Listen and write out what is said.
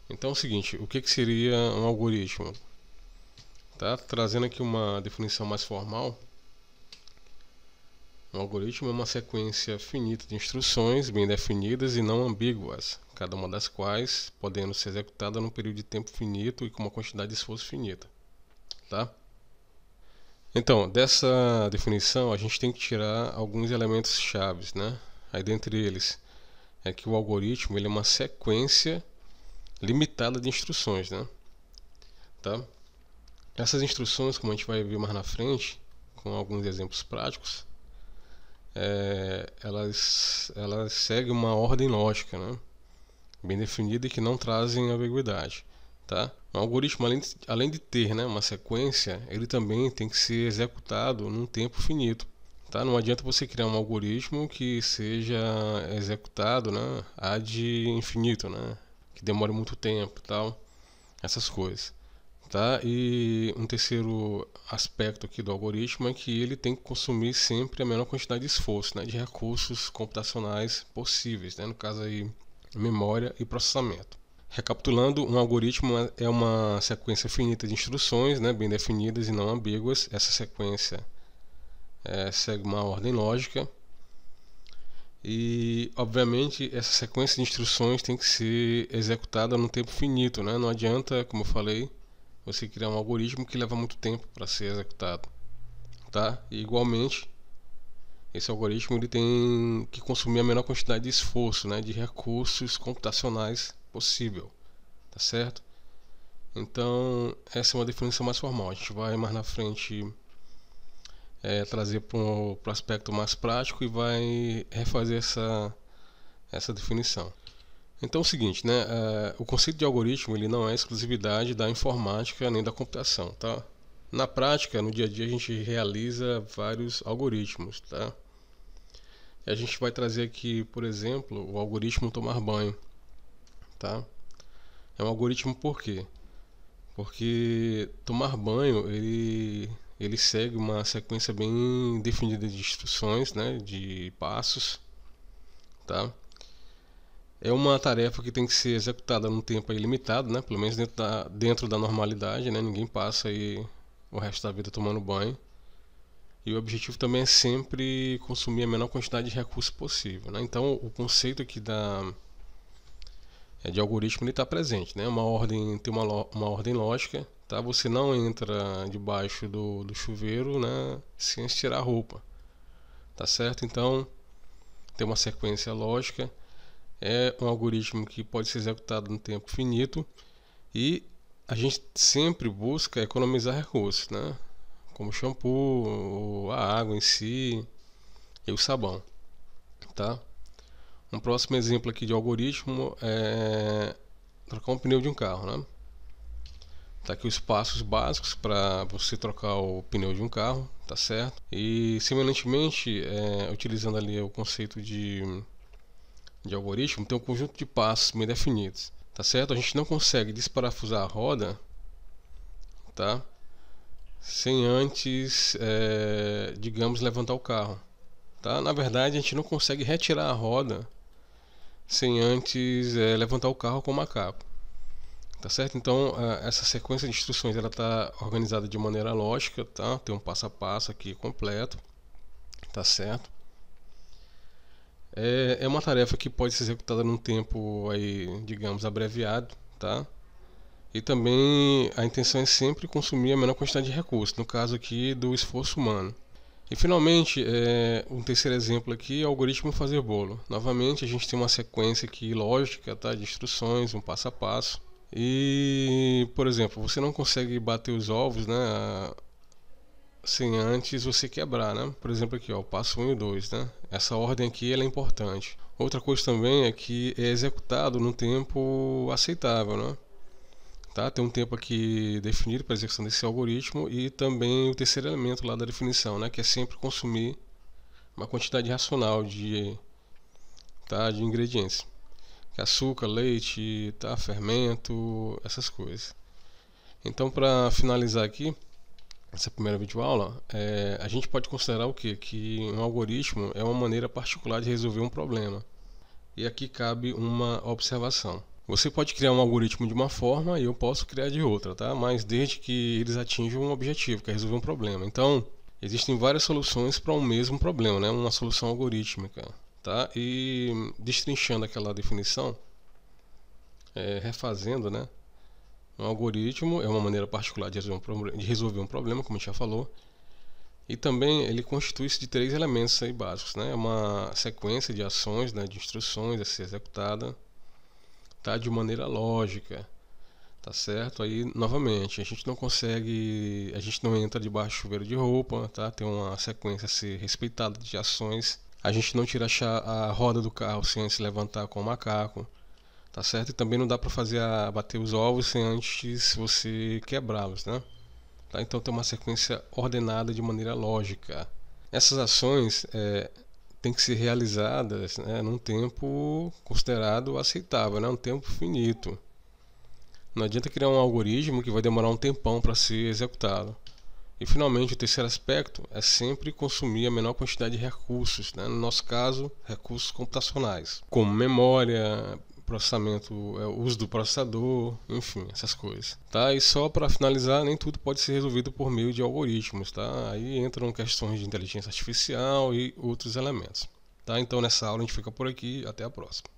Então é o seguinte, o que seria um algoritmo? Tá? Trazendo aqui uma definição mais formal, um algoritmo é uma sequência finita de instruções bem definidas e não ambíguas, cada uma das quais podendo ser executada num período de tempo finito e com uma quantidade de esforço finita. Tá? Então, dessa definição a gente tem que tirar alguns elementos chaves, né? Aí dentre eles é que o algoritmo ele é uma sequência limitada de instruções, né? Tá? Essas instruções, como a gente vai ver mais na frente, com alguns exemplos práticos, elas seguem uma ordem lógica, né? Bem definida e que não trazem ambiguidade. Tá? Um algoritmo, além de ter, né, uma sequência, ele também tem que ser executado num tempo finito. Tá? Não adianta você criar um algoritmo que seja executado, né, ad infinito, né, que demore muito tempo, tal, essas coisas. Tá? E um terceiro aspecto aqui do algoritmo é que ele tem que consumir sempre a menor quantidade de esforço, né, de recursos computacionais possíveis, né, no caso aí memória e processamento. Recapitulando, um algoritmo é uma sequência finita de instruções, né, bem definidas e não ambíguas. Essa sequência segue uma ordem lógica e, obviamente, essa sequência de instruções tem que ser executada num tempo finito, né? Não adianta, como eu falei, você criar um algoritmo que leva muito tempo para ser executado, tá? E, igualmente, esse algoritmo ele tem que consumir a menor quantidade de esforço, né, de recursos computacionais possível, tá certo? Então, essa é uma definição mais formal. A gente vai mais na frente trazer para o aspecto mais prático e vai refazer essa definição. Então é o seguinte, né? O conceito de algoritmo ele não é exclusividade da informática nem da computação, tá? Na prática, no dia a dia, a gente realiza vários algoritmos, tá? E a gente vai trazer aqui, por exemplo, o algoritmo tomar banho, tá? É um algoritmo por quê? Porque tomar banho ele segue uma sequência bem definida de instruções, né, de passos, tá? É uma tarefa que tem que ser executada num tempo aí limitado, né, pelo menos dentro da normalidade, né, ninguém passa aí o resto da vida tomando banho. E o objetivo também é sempre consumir a menor quantidade de recursos possível, né? Então o conceito aqui de algoritmo ele está presente, né? Tem uma ordem lógica, tá? Você não entra debaixo do chuveiro, né, sem tirar a roupa, tá certo? Então tem uma sequência lógica, é um algoritmo que pode ser executado no tempo finito e a gente sempre busca economizar recursos, né? Como o shampoo, a água em si e o sabão, tá? Um próximo exemplo aqui de algoritmo é trocar um pneu de um carro, né? Tá aqui os passos básicos para você trocar o pneu de um carro, tá certo? E semelhantemente, utilizando ali o conceito de algoritmo, tem um conjunto de passos bem definidos, tá certo? A gente não consegue desparafusar a roda, tá? Sem antes, digamos, levantar o carro, tá? Na verdade, a gente não consegue retirar a roda sem antes levantar o carro com o macaco, tá certo? Então essa sequência de instruções ela está organizada de maneira lógica, tá? Tem um passo a passo aqui completo, tá certo? É uma tarefa que pode ser executada num tempo aí, digamos, abreviado, tá? E também a intenção é sempre consumir a menor quantidade de recursos, no caso aqui do esforço humano. E finalmente, um terceiro exemplo aqui é o algoritmo fazer bolo. Novamente, a gente tem uma sequência aqui lógica, tá, de instruções, um passo a passo. E, por exemplo, você não consegue bater os ovos, né, sem antes você quebrar, né? Por exemplo aqui, ó, o passo 1 e 2, né? Essa ordem aqui ela é importante. Outra coisa também é que é executado num tempo aceitável, né? Tá? Tem um tempo aqui definido para a execução desse algoritmo e também o terceiro elemento lá da definição, né, que é sempre consumir uma quantidade racional de ingredientes, que é açúcar, leite, tá, fermento, essas coisas. Então, para finalizar aqui essa primeira videoaula, a gente pode considerar o quê? Que um algoritmo é uma maneira particular de resolver um problema. E aqui cabe uma observação. Você pode criar um algoritmo de uma forma e eu posso criar de outra, tá? Mas desde que eles atinjam um objetivo, que é resolver um problema. Então, existem várias soluções para um mesmo problema, né? Uma solução algorítmica, tá? E destrinchando aquela definição, refazendo, né? Um algoritmo é uma maneira particular de resolver um problema, como a gente já falou. E também ele constitui-se de 3 elementos aí básicos, né? Uma sequência de ações, né, de instruções a ser executada, tá? De maneira lógica, tá certo? Aí, novamente, a gente não entra debaixo do chuveiro de roupa, tá? Tem uma sequência a ser respeitada de ações. A gente não tira a roda do carro sem antes levantar com o macaco, tá certo? E também não dá para bater os ovos sem antes você quebrá-los, né? Tá? Então tem uma sequência ordenada de maneira lógica. Essas ações têm que ser realizadas, né, num tempo considerado aceitável, né, um tempo finito. Não adianta criar um algoritmo que vai demorar um tempão para ser executado. E finalmente, o terceiro aspecto é sempre consumir a menor quantidade de recursos, né? No nosso caso, recursos computacionais, como memória, processamento, uso do processador, enfim, essas coisas. Tá? E só para finalizar, nem tudo pode ser resolvido por meio de algoritmos. Tá? Aí entram questões de inteligência artificial e outros elementos. Tá? Então nessa aula a gente fica por aqui, até a próxima.